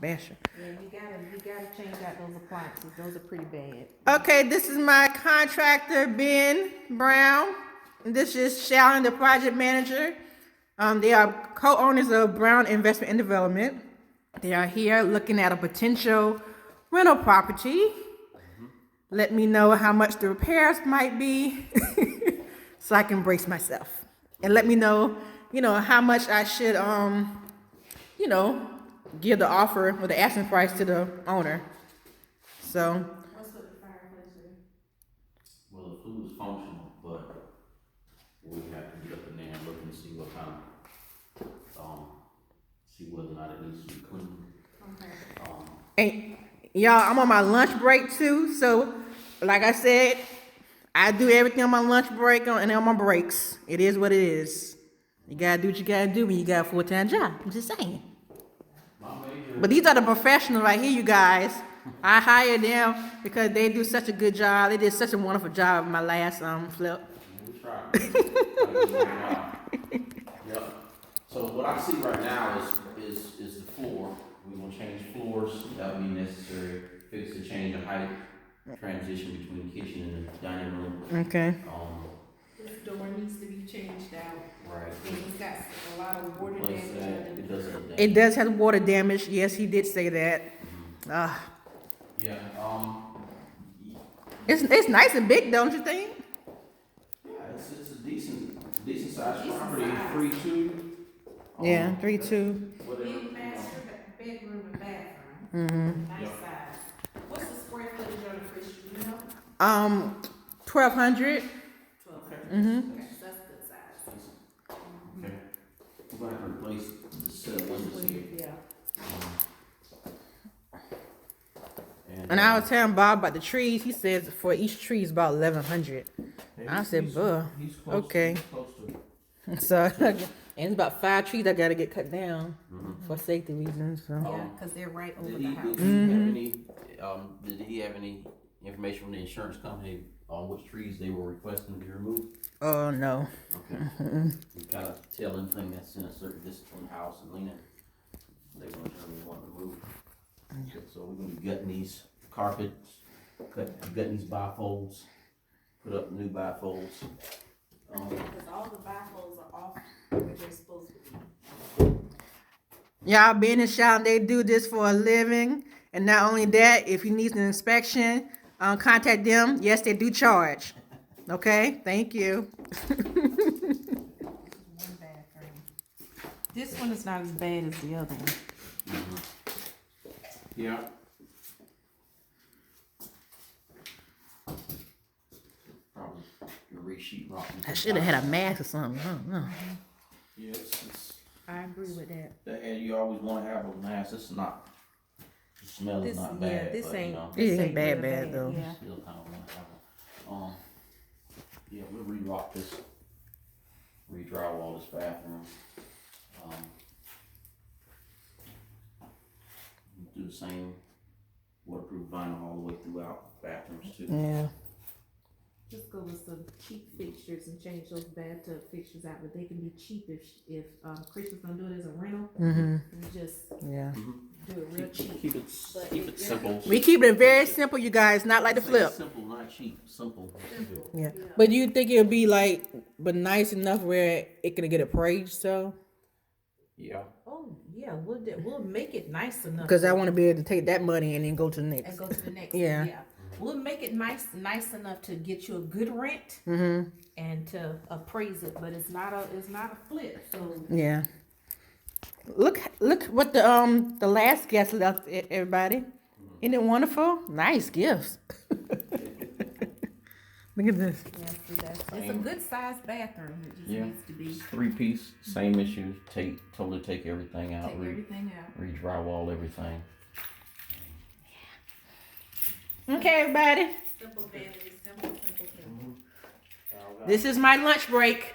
Basher. Yeah, you gotta change out those appliances. Those are pretty bad. Okay, this is my contractor, Ben Brown. And this is Shallyn, the project manager. They are co-owners of Brown Investment and Development. They are here looking at a potential rental property. Let me know how much the repairs might be so I can brace myself. And let me know, how much I should, you know, give the offer or the asking price to the owner. So, What's with the fireplace? Well, the food is functional, but we have to get up in there and look and see what kind of, see whether or not it needs to be cleaned. Okay. and y'all, I'm on my lunch break too. So, like I said, I do everything on my lunch break and on my breaks. It is what it is. You gotta do what you gotta do when you got a full-time job. I'm just saying. But these are the professionals right here, you guys. I hired them because they do such a good job. They did such a wonderful job in my last flip. We tried. Yep. So what I see right now is the floor. We're gonna change floors. That would be necessary. Fix the change of height, transition between the kitchen and the dining room. Okay. This door needs to be changed out. Right. It's got a lot of water Replace damage. that. It does have damage. It does have water damage. Yes, he did say that. Yeah. It's nice and big, don't you think? Yeah, it's a decent sized property. 3-2. Yeah, 3-2. Whatever. Big master bedroom and bathroom. Nice Yep. size. What's the square footage on the fridge? Do you know? 1,200. 1,200. Mm-hmm. Okay, so that's good size. Okay. We're gonna have to replace the set of windows here. Yeah. And I was telling Bob about the trees. He says for each tree is about 1,100. I said, "Buh, He's close. okay." He's close to it. So, and it's about 5 trees I gotta get cut down for safety reasons. So. Yeah, because they're right over Did the he, house. did he have any information from the insurance company on which trees they were requesting to be removed? Oh no. Okay. We kind of tell anything that's in a certain distance from the house and lean it. They want to want to remove. So we're gonna be gutting these carpets, gutting these bifolds, put up new bifolds. Because all the bifolds are off where they're supposed to be. Y'all being in Shallyn, they do this for a living. And not only that, if he needs an inspection, contact them. Yes, they do charge. Okay, thank you. One bathroom. This one is not as bad as the other one. Yeah. Probably the resheet rock. I should have had a mask or something. I don't know. Yeah, it's I agree with that. and you always want to have a mask. It's not. The smell is not bad. This but, ain't. You know, It ain't ain't bad, real bad, though. Yeah. still kind of want to have a. Yeah, we'll re-rock this. Re-drywall this bathroom. Do the same waterproof vinyl all the way throughout bathrooms too. Yeah. Just go with some cheap fixtures and change those bathtub fixtures out, but they can be cheap if Chris is gonna do it as a rental. Mhm. You just Yeah. do it real cheap. Keep it simple. We keep it very simple, you guys. Not like the flip. Simple, not cheap. Simple. Yeah. But you think it'll be but nice enough where it can get appraised, so? Yeah. Oh yeah, we'll make it nice enough. Because I want to be able to take that money and then go to the next. and go to the next. Yeah. one, yeah. We'll make it nice enough to get you a good rent and to appraise it, but it's not a flip. So Yeah. Look what the last guest left, everybody. Isn't it wonderful? Nice gifts. Look at this. yeah, so it's a good sized bathroom. It just Yeah. needs to be 3-piece, same issues. Totally take everything out. take everything out. Re-drywall everything. Okay, everybody. Simple vanity, simple. This is my lunch break.